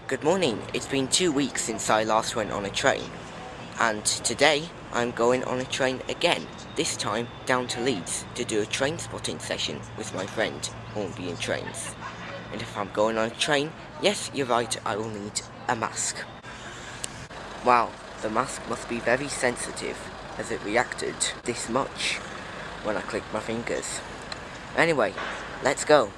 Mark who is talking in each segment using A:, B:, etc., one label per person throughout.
A: Good morning. It's been 2 weeks since I last went on a train, and today I'm going on a train again, this time down to Leeds to do a train spotting session with my friend Hornby in Trains. And if I'm going on a train, yes, you're right, I will need a mask. Wow, the mask must be very sensitive as it reacted this much when I clicked my fingers. Anyway, let's go.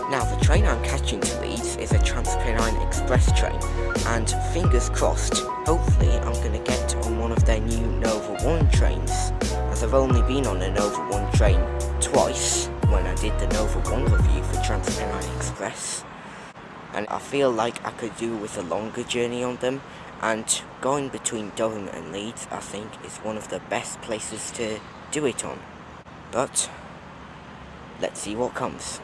A: Now the train I'm catching to Leeds is a Trainspotting express train, and fingers crossed, hopefully I'm going to get on one of their new Nova 1 trains, as I've only been on a Nova 1 train twice when I did the Nova 1 review for Trainspotting Express, and I feel like I could do with a longer journey on them, and going between Durham and Leeds I think is one of the best places to do it on, but let's see what comes.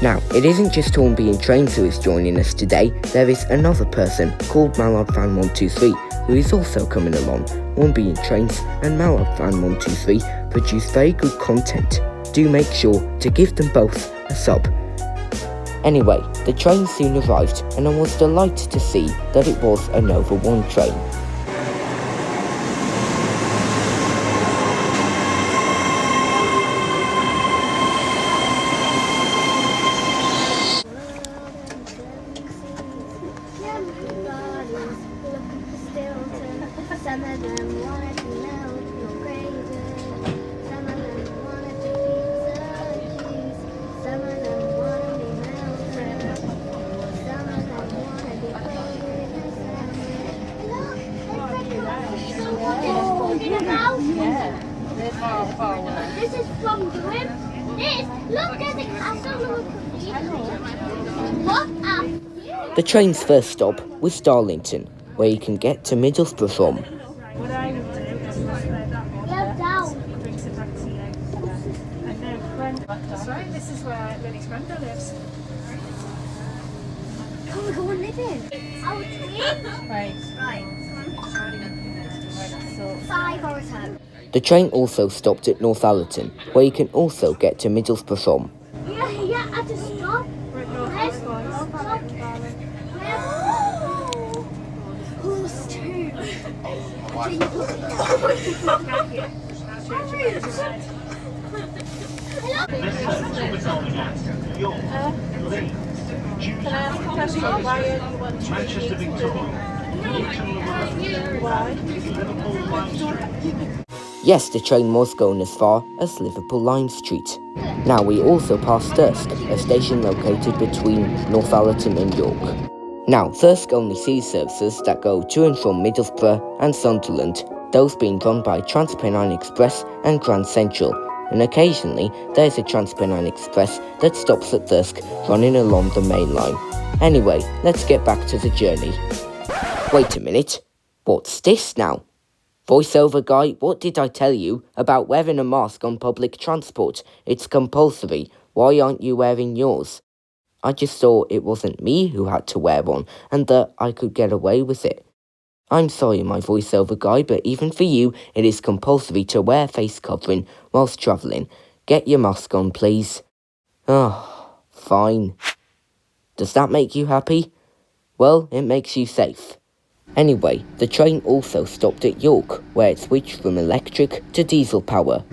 A: Now, it isn't just Hornby in Trains who is joining us today, there is another person called Mallardfan123 who is also coming along. Hornby in Trains and Mallardfan123 produce very good content. Do make sure to give them both a sub. Anyway, the train soon arrived and I was delighted to see that it was a Nova 1 train.
B: Some of them want to melt your gravy. Some of them want to be cheese. Some of them want to be melted. Some of them want to be baked and sandwiched. This is from Grim. Look at the castle. What?
A: The train's first stop was Darlington, where you can get to Middlesbrough from.
C: That's right, this is where Lily's granddad lives.
B: Come on, go and live in. Our twin?
C: Right.
B: So 5 or 10.
A: The train also stopped at Northallerton, where you can also get to Middlesbrough from.
B: Yeah, at the stop. Who's 2?
C: Can I ask a question? Why are you wanting
D: Manchester Victoria.
A: Yes, the train was going as far as Liverpool Lime Street. Now we also passed Thirsk, a station located between Northallerton and York. Now, Thirsk only sees services that go to and from Middlesbrough and Sunderland, those being run by Trainspotting Express and Grand Central, and occasionally there's a Trainspotting Express that stops at Thirsk running along the main line. Anyway, let's get back to the journey. Wait a minute, what's this now? Voiceover guy, what did I tell you about wearing a mask on public transport? It's compulsory. Why aren't you wearing yours? I just thought it wasn't me who had to wear one and that I could get away with it. I'm sorry, my voiceover guy, but even for you, it is compulsory to wear face covering whilst travelling. Get your mask on, please. Oh, fine. Does that make you happy? Well, it makes you safe. Anyway, the train also stopped at York, where it switched from electric to diesel power.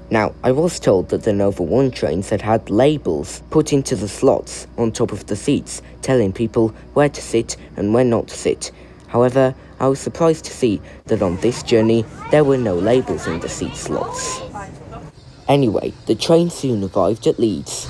A: Now, I was told that the Nova 1 trains had labels put into the slots on top of the seats, telling people where to sit and when not to sit. However, I was surprised to see that on this journey, there were no labels in the seat slots. Anyway, the train soon arrived at Leeds.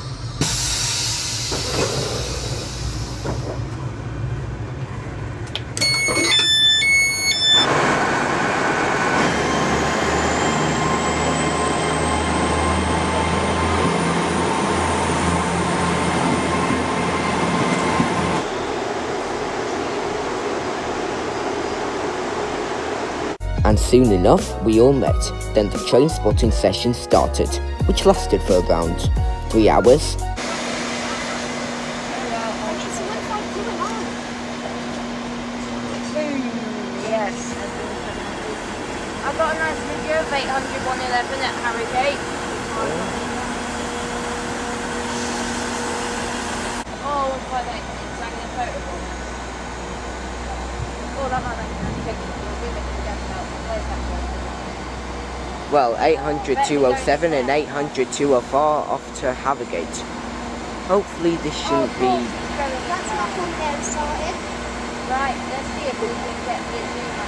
A: And soon enough, we all met. Then the train spotting session started, which lasted for around 3 hours.
D: Yes. I've got a nice video of 800-111 at Harrogate. Oh, 158. Is that going to photo? Oh, that might make a picture.
A: Well, 800-207 and 800-204 off to Harrogate. Hopefully this shouldn't be...
B: That's not going to get started.
D: Right, let's see if we can get the Azuma.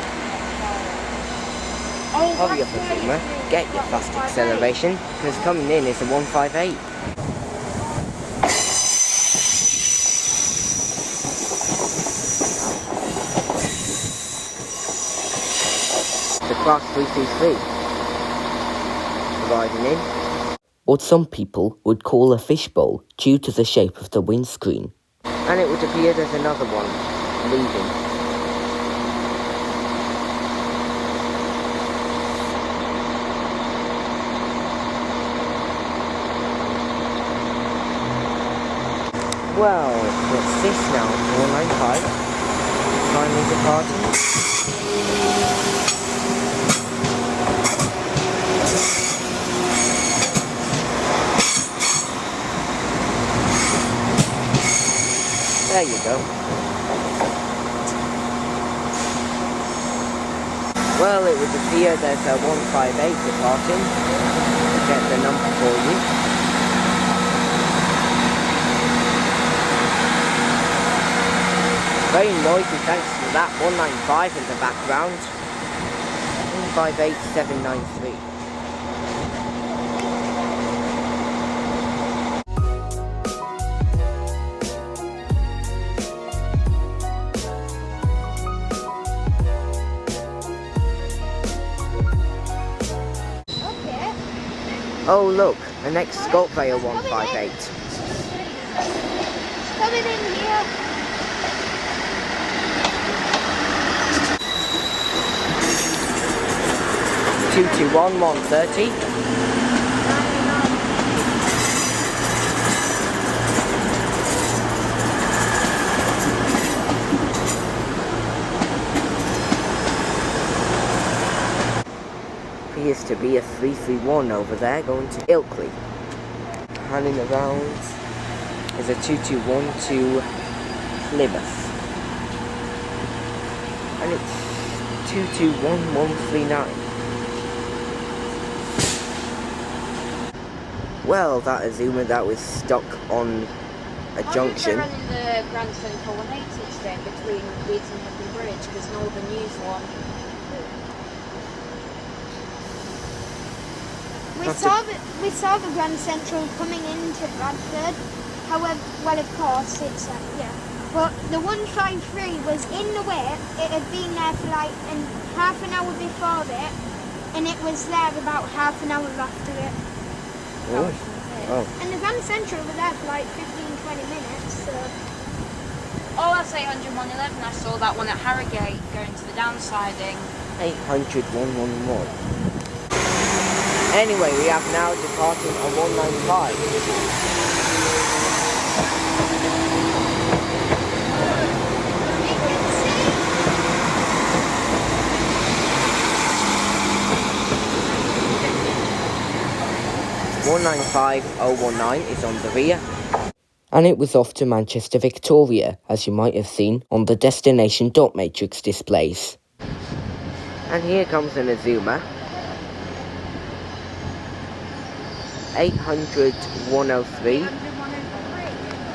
A: Hurry up, Azuma. Get your fast acceleration, because coming in is a 158. The class 333. Riding in. What some people would call a fishbowl due to the shape of the windscreen. And it would appear there's another one leaving. Well, what's this now? 495. Finally departing. There you go. Well, it would appear there's a 158 departing. I'll get the number for you. Very noisy thanks to that 195 in the background. 158793.
B: Okay.
A: Oh look, an ex-Scout Vale 158.
B: Coming in here.
A: 221 130. Appears to be a 331 over there going to Ilkley. Handing around is a 221 to Plymouth. And it's 221 139. Well, that Azuma that was stuck on a junction.
D: They're running the Grand Central 180 today between Leeds and Headley Bridge because Northern used one.
B: We saw the Grand Central coming into Bradford. However, well, of course, it's yeah. But the 153 was in the way. It had been there for like half an hour before it, and it was there about half an hour after it.
A: Oh.
B: And the Grand Central was there for like 15-20 minutes. So.
D: Oh, that's 800-111. I saw that one at Harrogate going to the downsiding.
A: 800-111. Anyway, we have now departing on 195. (195.019) is on the rear. And it was off to Manchester Victoria, as you might have seen on the destination dot matrix displays. And here comes an Azuma. 800-103.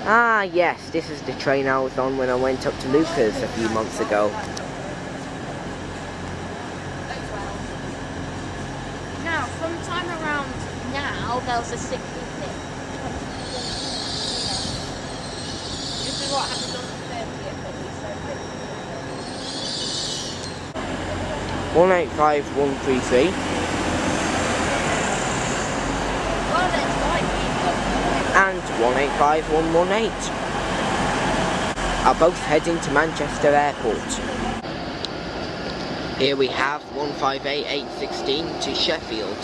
A: Ah yes, this is the train I was on when I went up to Lucas a few months ago.
D: Now, sometime around now, there's a 66. This is what happened on the 30th, but we said
A: 185-133.
D: well, there's like
A: And 185-118 are both heading to Manchester Airport. Here we have 158816 to Sheffield.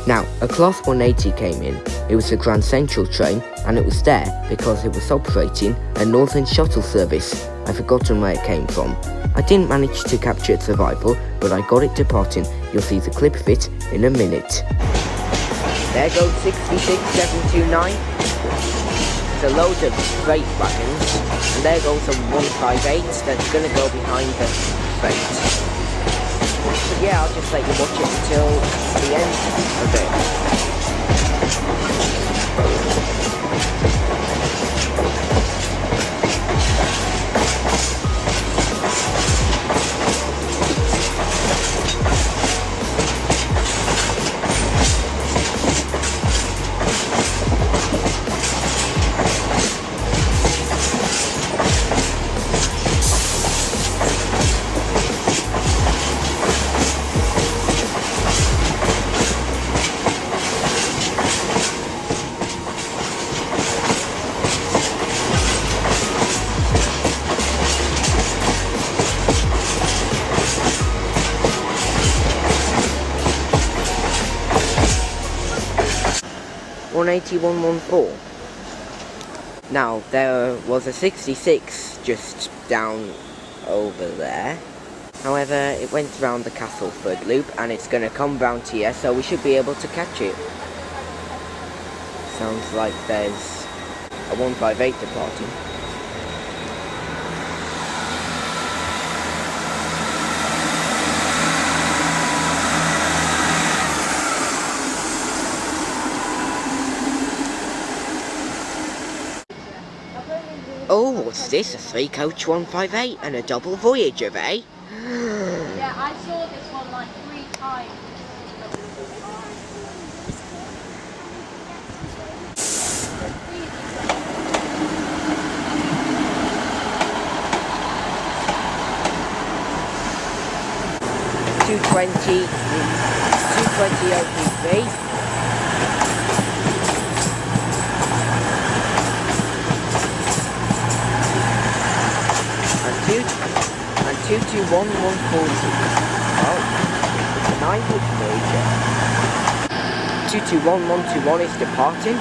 A: Now, a Class 180 came in. It was a Grand Central train, and it was there because it was operating a Northern Shuttle service. I've forgotten where it came from. I didn't manage to capture its arrival, but I got it departing. You'll see the clip of it in a minute. There goes 66729. It's a load of freight wagons, and there goes a 158 that's going to go behind the freight. But yeah, I'll just let you watch it until the end of it. 18114. Now, there was a 66 just down over there. However, it went round the Castleford loop and it's going to come round here, so we should be able to catch it. Sounds like there's a 158 departing. Oh, what's this? A 3-coach 158 and a double Voyager, eh?
D: Yeah, I saw this one like 3 times.
A: $220 OPV. And 221 140. Oh, it's a 9-coach Voyager. 221 121 is departing.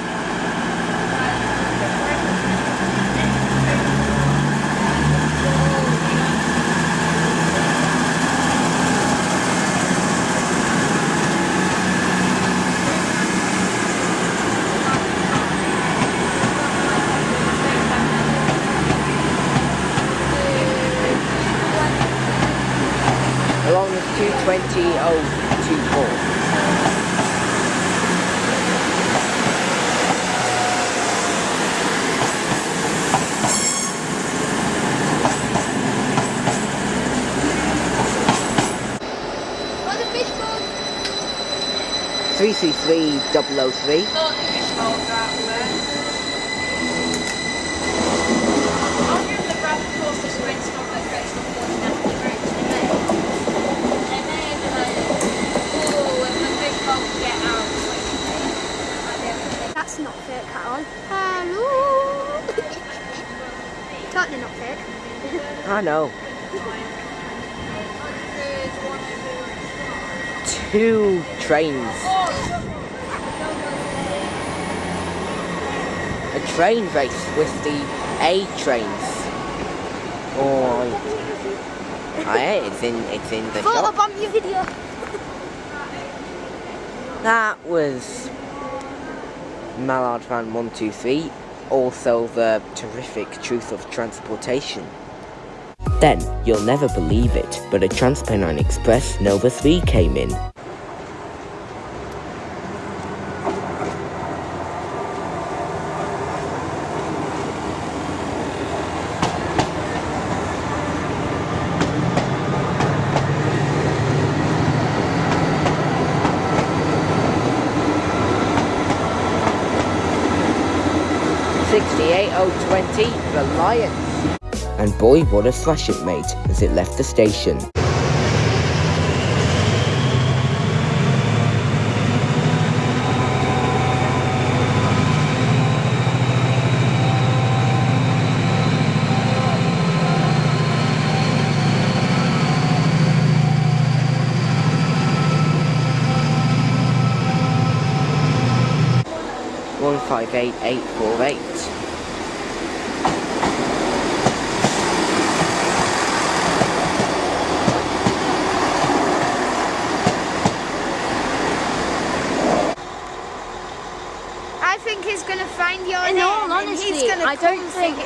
A: Along with 220.024.
D: Oh, the fishbowl!
A: 333 003.
D: Thought the fishbowls were out there. I'll give the grab course to Trainspotting that gets the 40 national routes. And then, when the fishbowls get out,
B: That's not fake at all. Hello! Totally not fake.
A: I know. 2 trains. A train race with the A trains. Oh, it's in the shop.
B: Photobomb your video.
A: That was Mallardfan 123. Also the terrific truth of transportation. Then, you'll never believe it, but a Transpennine Express Nova 3 came in. $68.020, the Lions. And boy, what a thrash it made as it left the station. 58848.
B: I think he's going to find your
D: In
B: name
D: all
B: and
D: honesty,
B: he's going to
D: I don't think.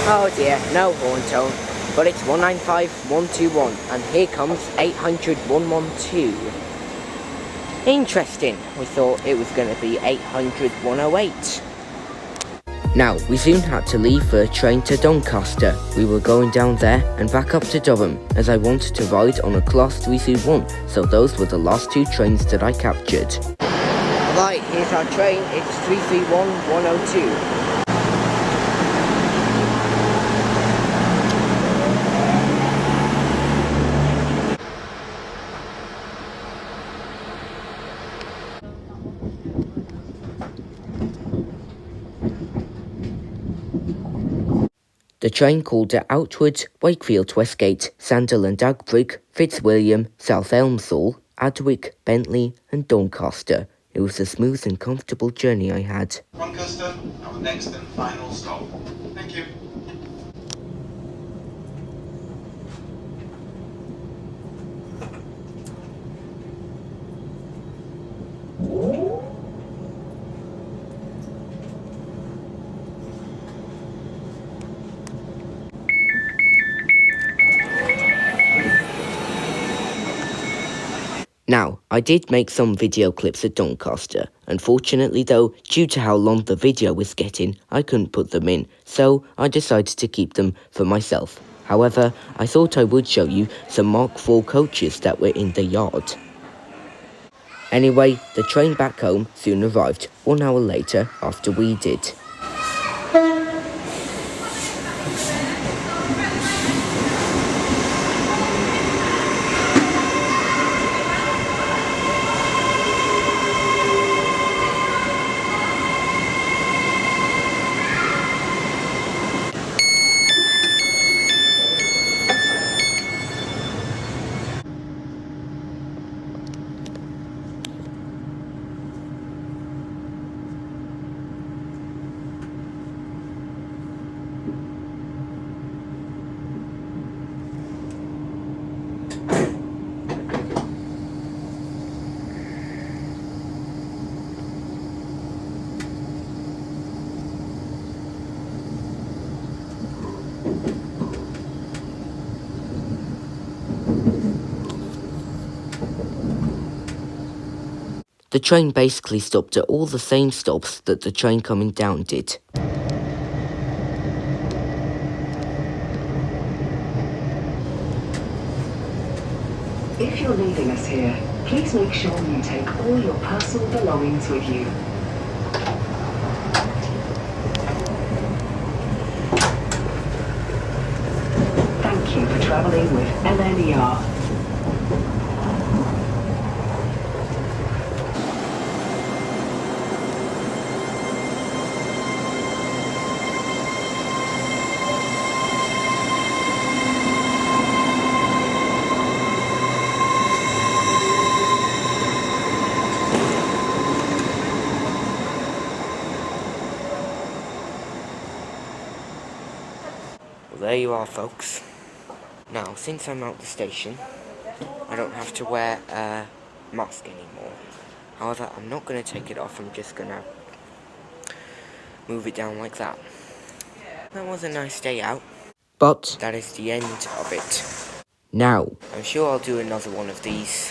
A: Oh dear, no horn tone, but it's 195121, and here comes 800-112. Interesting, we thought it was going to be 800-108. Now, we soon had to leave for a train to Doncaster. We were going down there and back up to Durham, as I wanted to ride on a Class 331, so those were the last two trains that I captured. Right, here's our train, it's 331-102. The train called at Outwood, Wakefield Westgate, Sunderland Agbrigg, Fitzwilliam, South Elmsall, Adwick, Bentley and Doncaster. It was a smooth and comfortable journey I had.
E: Doncaster, our next and final stop. Thank you.
A: Now, I did make some video clips at Doncaster. Unfortunately though, due to how long the video was getting, I couldn't put them in, so I decided to keep them for myself. However, I thought I would show you some Mark IV coaches that were in the yard. Anyway, the train back home soon arrived, 1 hour later after we did. The train basically stopped at all the same stops that the train coming down did.
F: If you're leaving us here, please make sure you take all your personal belongings with you. Thank you for travelling with LNER.
A: Well, there you are, folks. Now, since I'm out the station, I don't have to wear a mask anymore. However, I'm not going to take it off, I'm just going to move it down like that. That was a nice day out, but that is the end of it. Now, I'm sure I'll do another one of these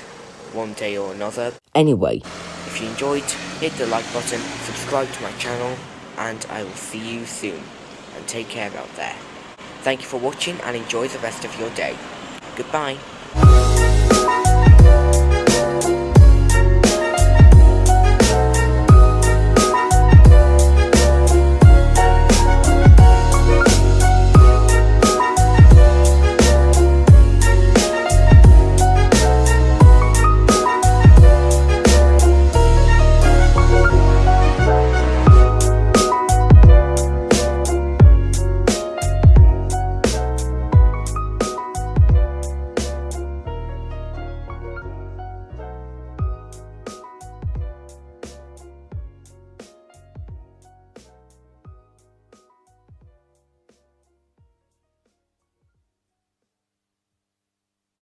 A: one day or another. Anyway, if you enjoyed, hit the like button, subscribe to my channel, and I will see you soon. And take care out there. Thank you for watching and enjoy the rest of your day. Goodbye.